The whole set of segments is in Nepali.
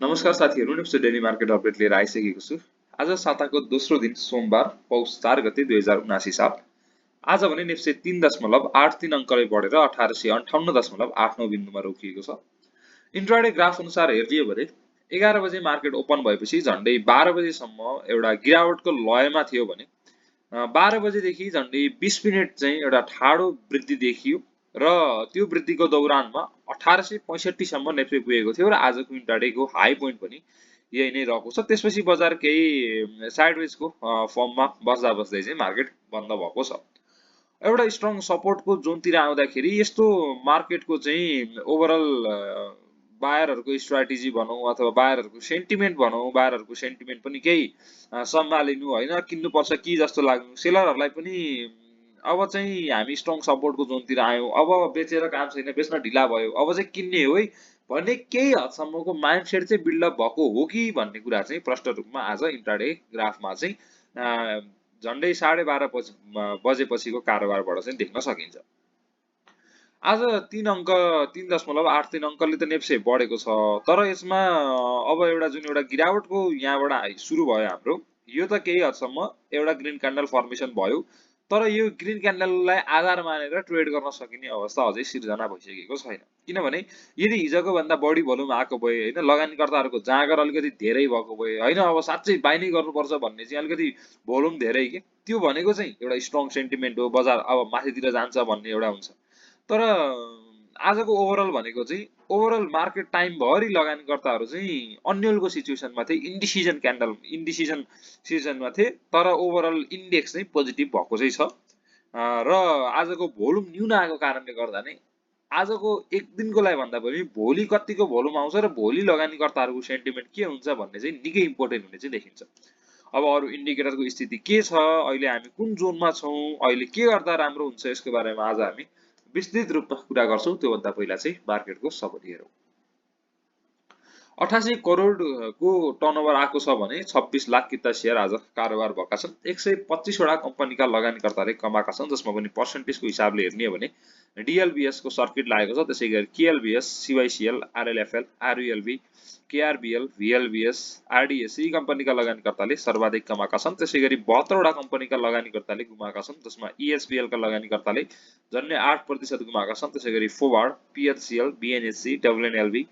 नमस्कार साथीहरु, नेप्से डेली मार्केट अपडेट लिएर आइसकेको छु। आज साताको दोस्रो दिन सोमबार पौष 4 गते 2079 साल। आज भने नेप्से 3.83 अंकले बढेर 1858.89 बिन्दुमा रोकिएको छ। इन्ट्राडे ग्राफ अनुसार हेर्ने हो भने 11 बजे मार्केट ओपन भएपछि झण्डै 12 बजेसम्म एउटा गिरावटको लयमा थियो भने 12 बजेदेखि झण्डै 20 मिनेट चाहिँ एउटा ठाडो वृद्धि देखियो र त्यो वृद्धिको दौरानमा 1865 सम्म नेप्से पुगेको थियो र आजको इन्ट्राडेको हाई पोइन्ट पनि यही नै रहेको छ। त्यसपछि बजार केही साइडवेजको फर्ममा बस्दा बस्दै चाहिँ मार्केट बन्द भएको छ। एउटा स्ट्रङ सपोर्टको जोनतिर आउँदाखेरि यस्तो मार्केटको चाहिँ ओभरअल बायरहरुको स्ट्र्याटेजी भनौं अथवा बायरहरुको सेन्टिमेन्ट भनौं, बायरहरुको सेन्टिमेन्ट पनि केही सम्हालिनु हैन, किन्नु पर्छ कि जस्तो लाग्नु, सेलरहरुलाई पनि अब चाहिँ हामी स्ट्रङ सपोर्टको जोनतिर आयौं, अब बेचेर काम छैन, बेच्न ढिला भयो, अब चाहिँ किन्ने हो है भन्ने केही हदसम्मको माइन्डसेट चाहिँ बिल्डअप भएको हो कि भन्ने कुरा चाहिँ प्रष्ट रूपमा आज इन्ट्राडे ग्राफमा चाहिँ झण्डै 12:30 बजेपछिको कारोबारबाट चाहिँ देख्न सकिन्छ। आज 3.83 अंकले त नेप्से बढेको छ, तर यसमा अब एउटा जुन एउटा गिरावटको यहाँबाट सुरु भयो हाम्रो, यो त केही हदसम्म एउटा ग्रीन क्यान्डल फर्मेसन भयो, तर यो ग्रीन क्यान्डललाई आधार मानेर ट्रेड गर्न सकिने अवस्था अझै सिर्जना भइसकेको छैन। किनभने यदि हिजोको भन्दा बढी भोल्युम आएको भए हैन, लगानीकर्ताहरुको जाँगर अलिकति धेरै भएको भए हैन, अब साच्चै बाइ नै गर्नुपर्छ भन्ने चाहिँ अलिकति भोल्युम धेरै के, त्यो भनेको चाहिँ एउटा स्ट्रङ सेन्टिमेन्ट हो, बजार अब माथितिर जान्छ भन्ने एउटा हुन्छ। तर आजको ओभरअल भनेको चाहिँ ओभरअल मार्केट टाइम भरि लगानीकर्ताहरु चाहिँ अन्यलको सिचुएसनमा थिए, इन्डिसिजन सिजनमा थिए, तर ओभरअल इन्डेक्स चाहिँ पोजिटिभ भएको चाहिँ छ र आजको भोल्युम न्यून आएको कारणले गर्दा नै आजको एक दिनको लागि भन्दा पनि भोलि कतिको भोल्युम आउँछ र भोलि लगानीकर्ताहरुको सेन्टिमेन्ट के हुन्छ भन्ने चाहिँ निकै इम्पोर्टेन्ट हुने चाहिँ देखिन्छ। अब अरु इन्डिकेटरको स्थिति के छ, अहिले हामी कुन जोनमा छौं, अहिले के गर्दा राम्रो हुन्छ, यसको बारेमा आज हामी विस्तृत रूपमा कुरा गर्छौं। त्यो भन्दा पहिला चाहिँ मार्केटको समरी हेरौं। 88 करोडको टर्नओभर आएको छ भने 26 लाख किता शेयर आज कारोबार भएका छन्। 125 वटा कम्पनीका लगानीकर्ताले कमाएका छन्, जसमा पनि पर्सेन्टेजको हिसाबले हेर्ने हो भने डीएलबीएस को सर्किट लागेको छ, त्यसैगरी केएलबीएस, सीवाईसीएल, आरएलएफएल, आरयूएलबी, केआरबीएल, वीएलबीएस, आरडीएस यी कम्पनीका लगानीकर्ताले सर्वाधिक कमाएका छन्। त्यसैगरी 72 वटा कम्पनीका लगानीकर्ताले गुमाएका छन्, जसमा ईएसबीएल का लगानीकर्ताले झन्डै 8% गुमाएका छन्। त्यसैगरी फोवार्ड, पीएचसीएल, बीएनएससी, डब्ल्यूएनएलबी,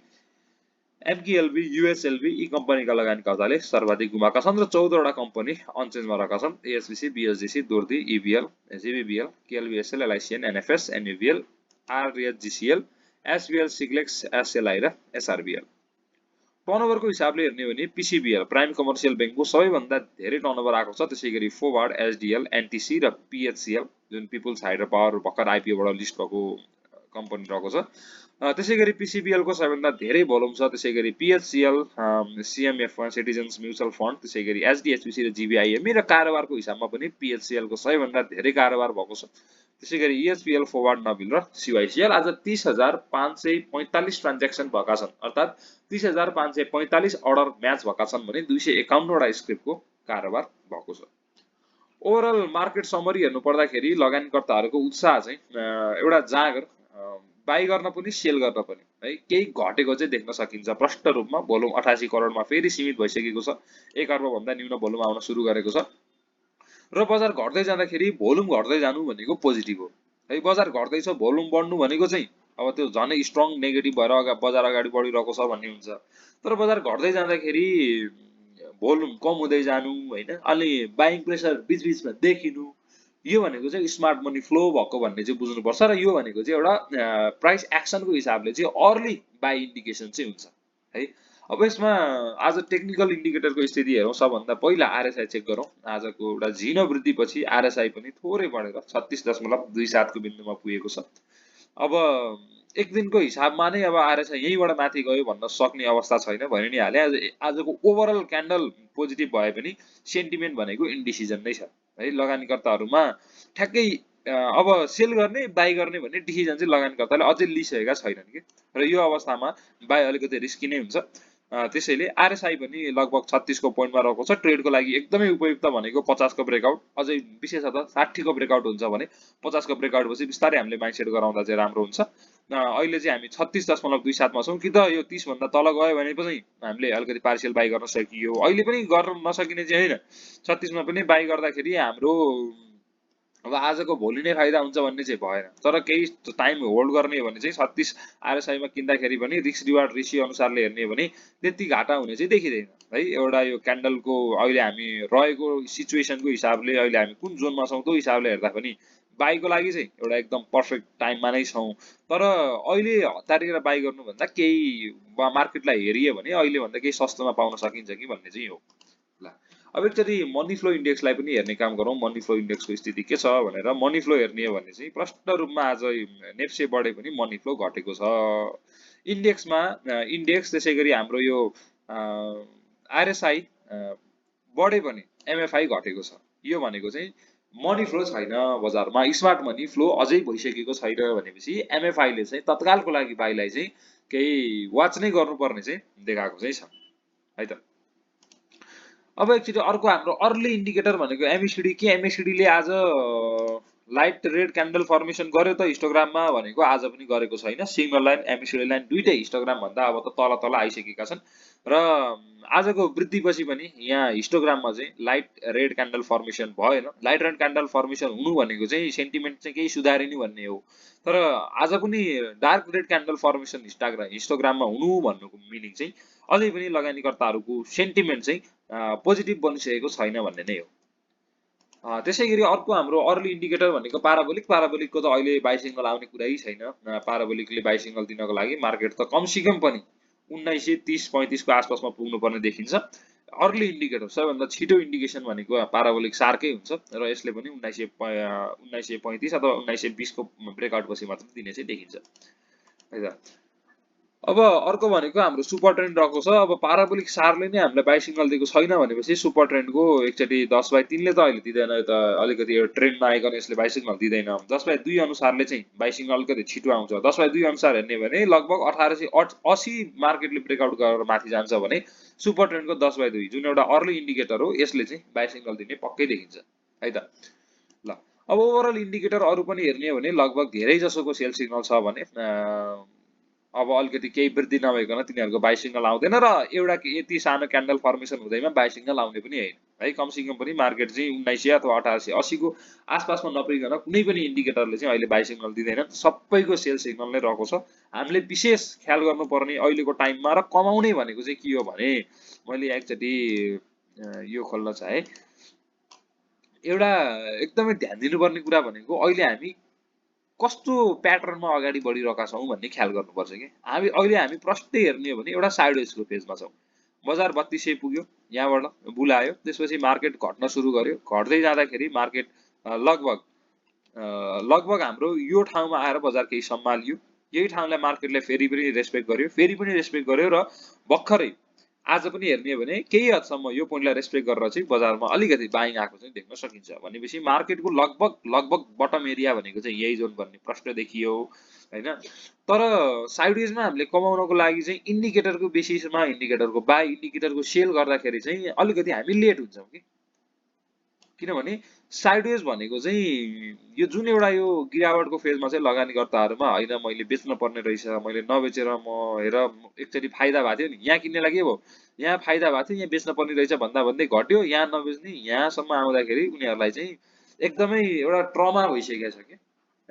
एमकेएलबी, यूएसएलबी यी कम्पनीका लगानीकर्ताले सर्वाधिक गुमाएका छन् र 14 वटा कम्पनी अनचेन्जमा रहेका छन्। एएसबीसी, बीएसडीसी, दुर्दी, ईबीएल, जीबीबीएल, केएलबीएसएल, एलआईसीएन, एनएफएस, एनयूबीएल, आरएचजीसीएल, एसबीएल, सिग्लेक्स, एसएलआई र एसआरबीएल। टर्नओभरको हिसाबले हेर्ने हो भने पीसीबीएल प्राइम कमर्शियल बैंकको सबैभन्दा धेरै टर्नओभर आएको छ। त्यसैगरी फोवार्ड, एसडीएल, एनटीसी र पीएचसीएल जुन पिपुल्स हाइड्रो पावर भर्खर आईपीओबाट लिस्ट भएको कम्पनी रहेको छ। त्यसैगरी पीसीबीएल को सबैभन्दा धेरै भोल्युम छ। त्यसैगरी पीएचसीएल, सीएमएफ सिटिजन्स म्युचुअल फन्ड, त्यसैगरी एचडीएफसी र जीबीआईएम र कारोबारको हिसाबमा पनि पीएचसीएल को सबैभन्दा धेरै कारोबार भएको छ। त्यसैगरी ईएसपीएल, फोवार्ड, नबिल र सीवाईसीएल आज 30,545 ट्रान्ज्याक्सन भएका छन्, अर्थात 30,545 अर्डर म्याच भएका छन् भने 251 वटा स्क्रिप्टको कारोबार भएको छ। ओभरअल मार्केट समरी हेर्नु पर्दाखेरि लगानीकर्ताहरुको उत्साह चाहिँ एउटा जाँगर बाइ गर्न पनि सेल गर्न पनि है केही घटेको चाहिँ देख्न सकिन्छ प्रष्ट रूपमा। भोल्युम 88 करोडमा फेरि सीमित भइसकेको छ, 1 अर्ब भन्दा न्यून भोल्युम आउन सुरु गरेको छ र बजार घट्दै जाँदाखेरि भोल्युम घट्दै जानु भनेको पोजिटिभ हो है। बजार घट्दै छ, भोल्युम बढ्नु भनेको चाहिँ अब त्यो झनै स्ट्रङ नेगेटिभ भएर बजार अगाडि बढिरहेको छ भन्ने हुन्छ। तर बजार घट्दै जाँदाखेरि भोल्युम कम हुँदै जानु हैन, अलि बाइङ प्रेसर बीचबीचमा देखिनु, यो भनेको चाहिँ स्मार्ट मनी फ्लो भएको भन्ने चाहिँ बुझ्नुपर्छ र यो भनेको चाहिँ एउटा प्राइस एक्सनको हिसाबले चाहिँ अर्ली बाइ इन्डिकेसन चाहिँ हुन्छ है। अब यसमा आज टेक्निकल इन्डिकेटरको स्थिति हेरौं। सबभन्दा पहिला आरएसआई चेक गरौं। आजको एउटा झिनो वृद्धिपछि आरएसआई पनि थोरै बढेर 36.27 को बिन्दुमा पुगेको छ। अब एक दिनको हिसाबमा नै अब आरएसआई यहीबाट माथि गयो भन्न सक्ने अवस्था छैन, भनि नै हाले। आजको ओभरअल क्यान्डल पोजिटिभ भए पनि सेन्टिमेन्ट भनेको इन्डिसिजन नै छ है। लगानीकर्ताहरुमा ठ्याक्कै अब सेल गर्ने बाइ गर्ने भन्ने डिसिजन चाहिँ लगानीकर्ताले अझै लिइसकेका छैनन् के, र यो अवस्थामा बाइ अलिकति रिस्की नै हुन्छ। त्यसैले आरएसआई पनि लगभग 36 को पोइन्टमा रहेको छ। ट्रेडको लागि एकदमै उपयुक्त भनेको 50 को ब्रेकआउट, अझै विशेषतः 60 को ब्रेकआउट हुन्छ भने 50 को ब्रेकआउट पछि बिस्तारै हामीले माइन्डसेट गराउँदा चाहिँ राम्रो हुन्छ। अहिले चाहिँ हामी 36.27 मा छौँ कि त यो 30 भन्दा तल गयो भने पनि हामीले अलिकति पार्शियल बाई गर्न सकियो अहिले पनि गर्न नसकिने चाहिँ होइन 36 मा पनि बाई गर्दाखेरि हाम्रो अब आजको भोलि नै फाइदा हुन्छ भन्ने चाहिँ भएन तर केही टाइम होल्ड गर्ने हो भने चाहिँ 36 RSI मा किन्दाखेरि पनि रिस्क रिवार्ड रेसियो अनुसारले हेर्ने हो भने त्यति घाटा हुने चाहिँ देखिँदैन है एउटा यो क्यान्डलको अहिले हामी रहेको सिचुएसनको हिसाबले अहिले हामी कुन जोनमा छौँ त्यो हिसाबले हेर्दा पनि बाईको लागि चाहिँ एउटा एकदम पर्फेक्ट टाइममा नै छौँ तर अहिले हतारेर बाई गर्नुभन्दा केही मार्केटलाई हेरियो भने अहिले भन्दा केही सस्तोमा पाउन सकिन्छ कि भन्ने चाहिँ हो ल अब एकचोटि मनी फ्लो इन्डेक्सलाई पनि हेर्ने काम गरौँ मनी फ्लो इन्डेक्सको स्थिति के छ भनेर मनी फ्लो हेर्ने हो भने चाहिँ प्रष्ट रूपमा आज नेप्से बढे पनि मनी फ्लो घटेको छ इन्डेक्समा इन्डेक्स त्यसै गरी हाम्रो यो RSI बढे पनि MFI घटेको छ यो भनेको चाहिँ मनी फ्लो छैन बजारमा स्मार्ट मनी फ्लो अझै भइसकेको छैन भनेपछि MFI ले चाहिँ तत्कालको लागि बाईलाई चाहिँ केही वाच नै गर्नुपर्ने चाहिँ देखाएको चाहिँ छ है त अब एकचोटि अर्को हाम्रो अर्ली इन्डिकेटर भनेको MACD के MACD ले आज लाइट रेड क्यान्डल फर्मेसन गर्यो त हिस्टोग्राममा भनेको आज पनि गरेको छैन सिग्नल लाइन MACD लाइन दुईटै हिस्टोग्राम भन्दा अब त तल तल आइसकेका छन् र आजको वृद्धिपछि पनि यहाँ हिस्टोग्राममा चाहिँ लाइट रेड क्यान्डल फर्मेसन भएन लाइट रेड क्यान्डल फर्मेसन हुनु भनेको चाहिँ सेन्टिमेन्ट चाहिँ केही सुधारिनु भन्ने हो तर आज पनि डार्क रेड क्यान्डल फर्मेसन हिस्टोग्राममा हुनु भन्नुको मिनिङ चाहिँ अझै पनि लगानीकर्ताहरूको सेन्टिमेन्ट चाहिँ पोजिटिभ बनिसकेको छैन भन्ने नै हो त्यसै गरी अर्को हाम्रो अर्ली इन्डिकेटर भनेको पाराबोलिकको त अहिले बाई सिग्नल आउने कुरै छैन पाराबोलिकले बाई सिग्नल दिनको लागि मार्केट त कमसेकम पनि 1930-35 को आसपासमा पुग्नुपर्ने देखिन्छ अर्ली इन्डिकेटर सबैभन्दा छिटो इन्डिकेसन भनेको पाराबोलिक सार्कै हुन्छ र यसले पनि 1935 अथवा 1920 को ब्रेकआउट पछि मात्र दिने चाहिँ देखिन्छ है त अब अर्को भनेको हाम्रो सुपर ट्रेन्ड रहेको छ अब पाराबोलिक सारले नै हामीलाई बाई सिग्नल दिएको छैन भनेपछि सुपर ट्रेन्डको एकचोटि 10/3 ले त अहिले दिँदैन त अलिकति यो ट्रेन्डमा आइकन यसले बाई सिग्नल दिँदैन 10/2 अनुसारले चाहिँ बाई सिग्नल अलिकति छिटो आउँछ 10/2 अनुसार हेर्ने भने लगभग 1880 मार्केटले ब्रेकआउट गरेर माथि जान्छ भने सुपर ट्रेन्डको 10/2 जुन एउटा अर्ली इन्डिकेटर हो यसले चाहिँ बाई सिग्नल दिने पक्कै देखिन्छ है त ल अब ओभरअल इन्डिकेटर अरु पनि हेर्ने हो भने लगभग धेरै जसोको सेल सिग्नल छ भने अब अलिकति केही वृद्धि नभइकन तिनीहरुको बाई सिग्नल आउँदैन र एउटा यति सानो क्यान्डल फर्मेसन हुँदैमा बाई सिग्नल आउने पनि हैन है कमसेकम पनि मार्केट चाहिँ 1900 अथवा 1880 को आसपासमा नपुगिकन कुनै पनि इन्डिकेटरले चाहिँ अहिले बाई सिग्नल दिँदैन सबैको सेल सिग्नल नै रहेको छ हामीले विशेष ख्याल गर्नुपर्ने अहिलेको टाइममा र कमाउने भनेको चाहिँ के हो भने मैले एकचोटि यो खोल्न चाहे एउटा एकदमै ध्यान दिनुपर्ने कुरा भनेको अहिले हामी कस्तो प्याटर्नमा अगाडि बढिरहेका छौं भन्ने ख्याल गर्नुपर्छ के हामी प्रष्टै हेर्ने हो भने एउटा साइडवेजको फेजमा छौं बजार 3200 पुग्यो यहाँबाट बुल आयो त्यसपछि मार्केट घट्न सुरु गर्यो घट्दै जाँदाखेरि मार्केट लगभग हाम्रो यो ठाउँमा आएर बजार केही सम्हालियो यही ठाउँलाई मार्केटले फेरि पनि रेस्पेक्ट गर्यो र भर्खरै आज पनि हेर्ने हो भने केही हदसम्म यो पोइन्टलाई रेस्पेक्ट गरेर चाहिँ बजारमा अलिकति बाइङ आएको चाहिँ देख्न सकिन्छ भनेपछि मार्केटको लगभग बटम एरिया भनेको चाहिँ यही जोन भन्ने प्रश्न देखियो हैन तर साइडवेजमा हामीले कमाउनको लागि चाहिँ इन्डिकेटरको बेसिसमा इन्डिकेटरको बाइ इन्डिकेटरको सेल गर्दाखेरि चाहिँ अलिकति हामी लेट हुन्छौं के किनभने साइडवेज भनेको चाहिँ यो जुन एउटा यो गिरावटको फेजमा चाहिँ लगानीकर्ताहरुमा हैन मैले बेच्न पर्ने रहेछ मैले नबेचेर म हेर एकचोटी फाइदा भएको थियो नि यहाँ किन्नेलाई के भयो यहाँ फाइदा भएको थियो यहाँ बेच्न पर्ने रहेछ भन्दा भन्दै घट्यो यहाँ नबेच्ने यहाँसम्म आउँदाखेरि उनीहरुलाई चाहिँ एकदमै एउटा ट्रमा भइसकेको छ के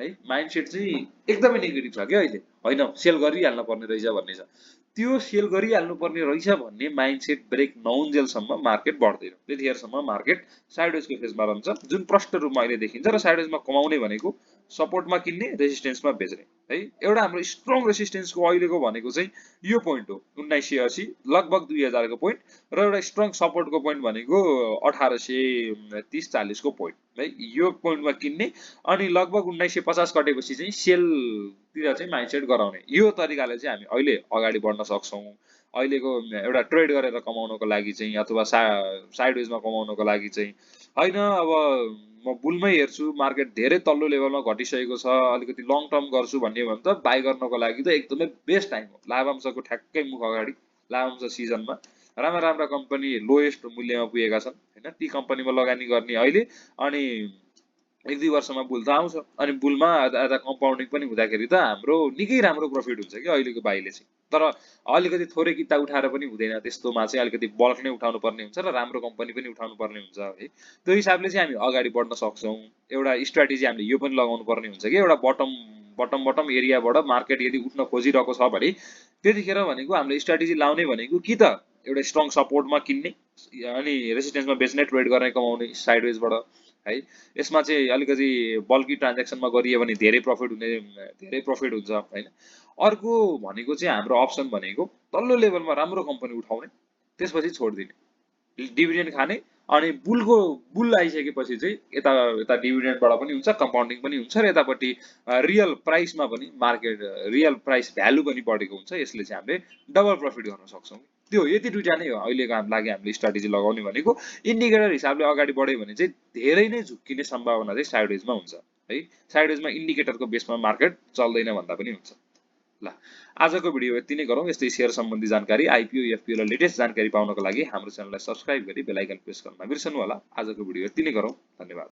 है माइन्डसेट चाहिँ एकदमै नेगेटिभ छ के अहिले हैन सेल गरिहाल्न पर्ने रहेछ भन्ने छ त्यो सेल गरिहाल्नु पर्ने रहेछ भन्ने माइन्डसेट ब्रेक नहुन्जेलसम्म मार्केट बढ्दैन त्यतिखेरसम्म मार्केट साइडवेजको फेजमा रहन्छ जुन प्रष्ट रूपमा अहिले देखिन्छ र साइडवेजमा कमाउने भनेको सपोर्टमा किन्ने रेजिस्टेन्समा बेच्ने है एउटा हाम्रो स्ट्रङ रेजिस्टेन्सको अहिलेको भनेको चाहिँ यो पोइन्ट हो 1980 लगभग 2000 को पोइन्ट र एउटा स्ट्रङ सपोर्टको पोइन्ट भनेको 1830-40 को पोइन्ट है यो पोइन्टमा किन्ने अनि लगभग 1950 कटेपछि चाहिँ सेल तिर चाहिँ माइन्डसेट गराउने यो तरिकाले चाहिँ हामी अहिले अगाडि बढ्न सक्छौं अहिलेको एउटा ट्रेड गरेर कमाउनको लागि चाहिँ अथवा साइडवेजमा कमाउनको लागि चाहिँ हैन अब म बुलमै हेर्छु मार्केट धेरै तल्लो लेभलमा घटिसकेको छ अलिकति लङ टर्म गर्छु भन्ने भने त बाइ गर्नको लागि त एकदमै बेस्ट टाइम हो लाभांशको ठ्याक्कै मुख अगाडि लाभांश सिजनमा राम्रा कम्पनी लोएस्ट मूल्यमा पुगेका छन् हैन ती कम्पनीमा लगानी गर्ने अहिले अनि 1-2 वर्षमा बुल त आउँछ अनि बुलमा यता कम्पाउन्डिङ पनि हुँदाखेरि त हाम्रो निकै राम्रो प्रफिट हुन्छ कि अहिलेको बाइले चाहिँ। तर अलिकति थोरै किता उठाएर पनि हुँदैन, त्यस्तोमा चाहिँ अलिकति बल्क नै उठाउनु पर्ने हुन्छ र राम्रो कम्पनी पनि उठाउनु पर्ने हुन्छ है। त्यो हिसाबले चाहिँ हामी अगाडि बढ्न सक्छौँ। एउटा स्ट्र्याटेजी हामीले यो पनि लगाउनु पर्ने हुन्छ कि एउटा बटम एरियाबाट मार्केट यदि उठ्न खोजिरहेको छ भने त्यतिखेर भनेको हामीले स्ट्र्याटेजी लाउने भनेको कि त एउटा स्ट्रङ सपोर्टमा किन्ने अनि रेसिस्टेन्समा बेच्ने, ट्रेड गर्ने, कमाउने साइडवेजबाट है। यसमा चाहिँ अलिकति बल्की ट्रान्ज्याक्सनमा गरियो भने धेरै प्रफिट हुन्छ हैन। अर्को भनेको चाहिँ हाम्रो अप्सन भनेको तल्लो लेभलमा राम्रो कम्पनी उठाउने, त्यसपछि छोडिदिने, डिभिडेन्ड खाने अनि बुल आइसकेपछि चाहिँ यता यता डिभिडेन्डबाट पनि हुन्छ, कम्पाउन्डिङ पनि हुन्छ र यतापट्टि रियल प्राइसमा पनि मार्केट रियल प्राइस भ्यालु पनि बढेको हुन्छ। यसले चाहिँ हामीले डबल प्रफिट गर्न सक्छौँ। त्यो यति दुईटा नै हो अहिलेको लागि हामीले स्ट्र्याटेजी लगाउने भनेको। इन्डिकेटर हिसाबले अगाडि बढ्यो भने चाहिँ धेरै नै झुक्किने सम्भावना चाहिँ साइडवेजमा हुन्छ है। साइडवेजमा इन्डिकेटरको बेसमा मार्केट चल्दैन भन्दा पनि हुन्छ। ल, आजको भिडियो यति नै गरौँ। यस्तै शेयर सम्बन्धी जानकारी, आइपिओ, एफपिओ र लेटेस्ट जानकारी पाउनको लागि हाम्रो च्यानललाई सब्स्क्राइब गरी बेल आइकन प्रेस गर्न नबिर्सनु होला। आजको भिडियो यति नै गरौँ। धन्यवाद।